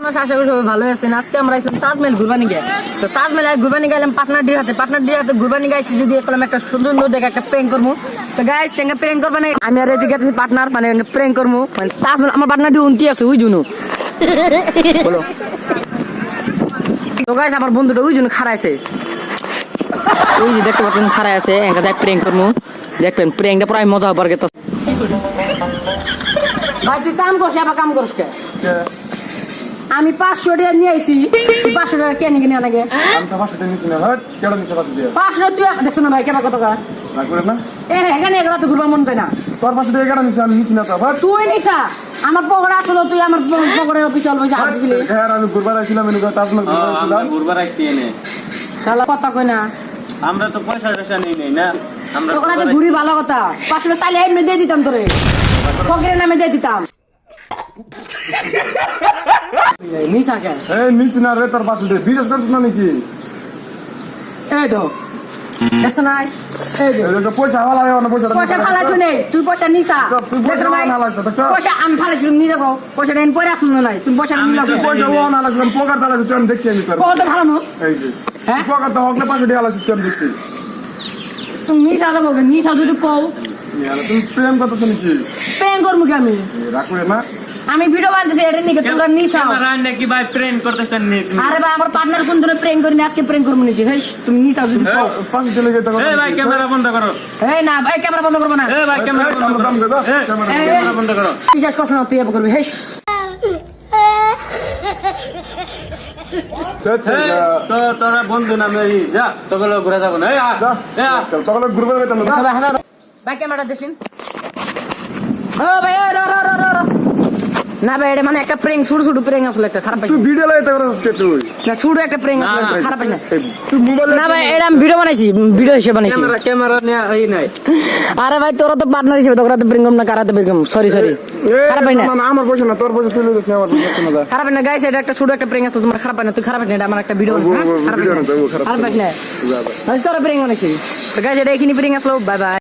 আশা করি সবাই ভালো আছেন। আজকে আমরা তাজমহল ঘুরবানি গে, তো তাজমহল ঘুরবানি গেলাম পার্টনারটির হাতে ঘুরবানি গাইছি। যদি এখন একটা সুন্দর দেখে একটা প্রেঙ্ক করবো, তো গাইস সঙ্গে প্রেঙ্ক করবে না, আমি আর এদিকে পার্টনার মানে প্রেঙ্ক করবো। মানে তাজমহল আমার পার্টনারটি উনতি আছে ওই জন্য বলো। তো গাইস আমার বন্ধুটা ওই জন্য খারাইছে, ওই যে দেখতে পাচ্ছেন খারাই আছে। একা যাই প্রেঙ্ক করবো, দেখবেন প্রেঙ্কটা প্রায় মজা হবার গে। ভাই তুই কাম করছিস, আবার কাম করছিস কে? আমি 500 টাকা নিয়ে আইছি, 500 টাকা কেন কিনে আনাগে? আমি তো 500 টাকা নিছি না ভাই, কেডা নিছে 500 টাকা? 500 তুই দেখছ না ভাই কেবা কত টাকা? না করে না। এখানে এগুলো তো ঘুরবা মন চায় না। তোর 500 টাকা কেডা নিছে? আমি নিছি না তো ভাই। তুই নিছা আমার পকেটে আসলো, তুই আমার পকেটে অফিসিয়াল পয়সা হাত দিছিলি। হ্যাঁ আমি ঘুরবার আইছিলাম, এনে তাজমহল ঘুরবার আইছিলাম। ঘুরবার আইছি এনে। শালা কথা কই না, আমরা তো পয়সা টয়সা নেই না। আমরা তোর কাছে ঘুরি ভালো কথা। 500 টাকা চাইলে এমনি দিয়ে দিতাম তোরে, পকেটে নামে দিয়ে দিতাম। নিছা কেন? এই নিছি না রে, তোর 500 টাকা বিজনেস করছিস না নাকি? এই তো দেখছ না, এই যে এই যে পয়সা হাওয়া লাগে না, পয়সা পয়সা ফালাইছো নেই, তুই পয়সা নিছা। তুই পয়সা না লাগছ তো চল। পয়সা আমি ফালাইছিলাম নিয়ে যাবো, পয়সাটা এনে পরে আসলো না নাই, তুমি পয়সা নিয়ে তুই যাবো। পয়সা ও না লাগছ, পকেট দা লাগছ, আমি দেখছি আমি তোর। কত ভালো না? এই যে হ্যাঁ? পকেট দা হোক না 500 টাকা লাগছ, আমি দেখছি। তুমি নিশা দেবো, নিশা যদি কও তুমি প্রেম করতেছ নাকি? প্রেম করবো কি আমি? রাখবে না। আমি ভিডিও বানতেছি, এটা নিকে তোমরা নিশা। ক্যামেরা নাকি ভাই প্রেম করতেছেন নি তুমি? আরে ভাই আমার পার্টনার কোন দিনে প্রেম করিনি, আজকে প্রেম করবো নাকি? হেই তুমি নিশা যদি কও। 500 টাকা লেগে টাকা। এই ভাই ক্যামেরা বন্ধ করো। এই না ভাই ক্যামেরা বন্ধ করবো না। এই ভাই ক্যামেরা বন্ধ করো। দাম দে দাও। এই, ক্যামেরা বন্ধ করো। বিশ্বাস করছো না তুই এবার করবি? হেস এই, তো তোরা বন্ধু না মেরি যা, তোকে ঘুরে যাবো না। এই আ, এই আ। তখন ঘুরবার বেতন না। সবাই হাসা দাও। ভাই ক্যামেরাটা দেখছিন? ও ভাই র র র র র। না ভাই এটা মানে একটা প্রেম, ছোট প্রেম আসলে একটা খারাপ তুই পাইছি ভিডিও লাগাইতে করছিস কে তুই? না, ছোট একটা প্রেম আসলে না, খারাপ পাইছি না। তুই মোবাইল না ভাই এটা আমি ভিডিও বানাইছি, ভিডিও হিসেবে বানাইছি। ক্যামেরা নিয়ে এই নাই। আরে ভাই তোরা তো পার্টনার হিসেবে, তোরা তো প্রেম না, কারাতে প্রেম। সরি খারাপ পাই না, না আমার পয়সা না, তোর পয়সা তুই লইছিস না, আমার পয়সা না দা। খারাপ না গাইস, এটা একটা ছোট একটা প্রেম আছে, তোমার খারাপ পাই না, তুই খারাপ পাই না, এটা আমার একটা ভিডিও আছে। খারাপ ভিডিও না তো খারাপ। পাই না, যা তোরা প্রেম বানাইছি। তো গাইস এটা এখানে প্রেম আসলো, বাই বাই।